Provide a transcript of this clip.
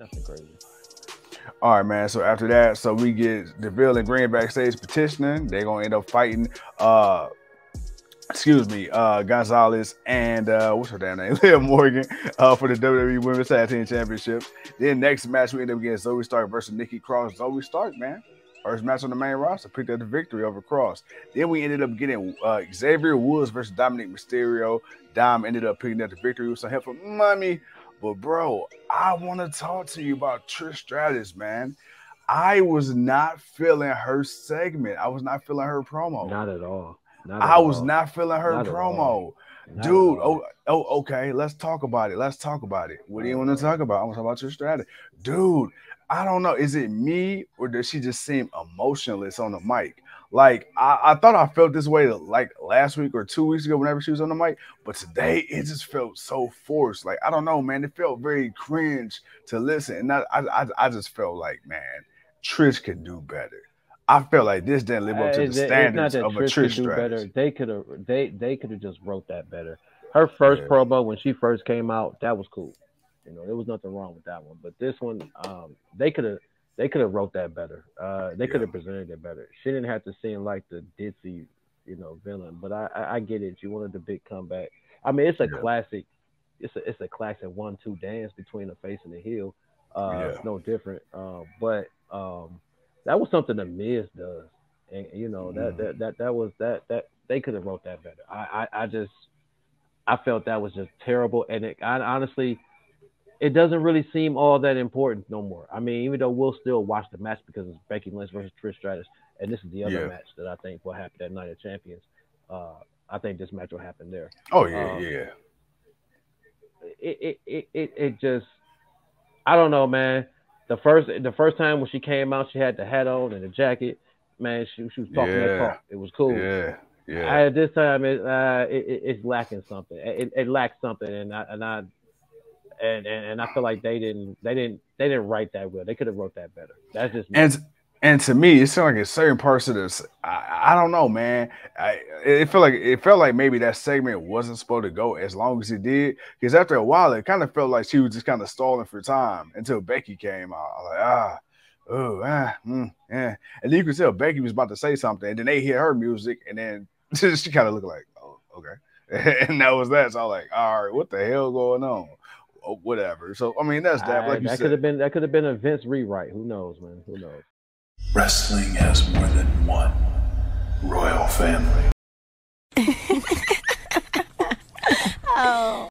Nothing crazy. All right, man. So after that, so we get DeVille and Green backstage petitioning. They're gonna end up fighting. Gonzalez and what's her damn name? Liv Morgan for the WWE Women's Tag Team Championship. Then next match we end up getting Zoe Stark versus Nikki Cross. Zoe Stark, man. First match on the main roster, picked up the victory over Cross. Then we ended up getting Xavier Woods versus Dominic Mysterio. Dom ended up picking up the victory with some help from Mommy. But bro, I want to talk to you about Trish Stratus, man. I was not feeling her segment. I was not feeling her promo. Not at all. I was not feeling her promo. Dude, okay, let's talk about it. What do you want to talk about? I want to talk about your strategy. Dude, I don't know. Is it me or does she just seem emotionless on the mic? Like, I thought I felt this way like last week or 2 weeks ago whenever she was on the mic, but today it just felt so forced. Like, I don't know, man. It felt very cringe to listen. And I just felt like, man, Trish could do better. I felt like this didn't live up to the standards of a Trish Stratus. They could have just wrote that better. Her first promo when she first came out, that was cool. You know, there was nothing wrong with that one. But this one, they could have wrote that better. They could have presented it better. She didn't have to seem like the ditzy, villain. But I get it. You wanted the big comeback. I mean, it's a classic. It's a classic 1-2 dance between the face and the heel. It's no different. But that was something the Miz does, and that they could have wrote that better. I felt that was just terrible, and honestly, it doesn't really seem all that important no more. I mean, even though we'll still watch the match because it's Becky Lynch versus Trish Stratus, and this is the other match that I think will happen at Night of Champions. I think this match will happen there. Oh yeah. It just, I don't know, man. The first time when she came out, she had the hat on and the jacket. Man, she was talking that talk. It was cool. Yeah. At this time, it's lacking something. It lacks something, and I feel like they didn't write that well. They could have wrote that better. That's just me. And to me, it sounded like a certain parts of this. I don't know, man. It felt like maybe that segment wasn't supposed to go as long as it did. Because after a while, it kind of felt like she was just kind of stalling for time until Becky came out. I was like, yeah. And then you could tell Becky was about to say something, and then they hear her music, and then she kind of looked like, oh, okay. And that was that. So I was like, all right, what the hell going on? Oh, whatever. So I mean, that's that. Like that could have been a Vince rewrite. Who knows, man? Who knows? Wrestling has more than one royal family. Oh.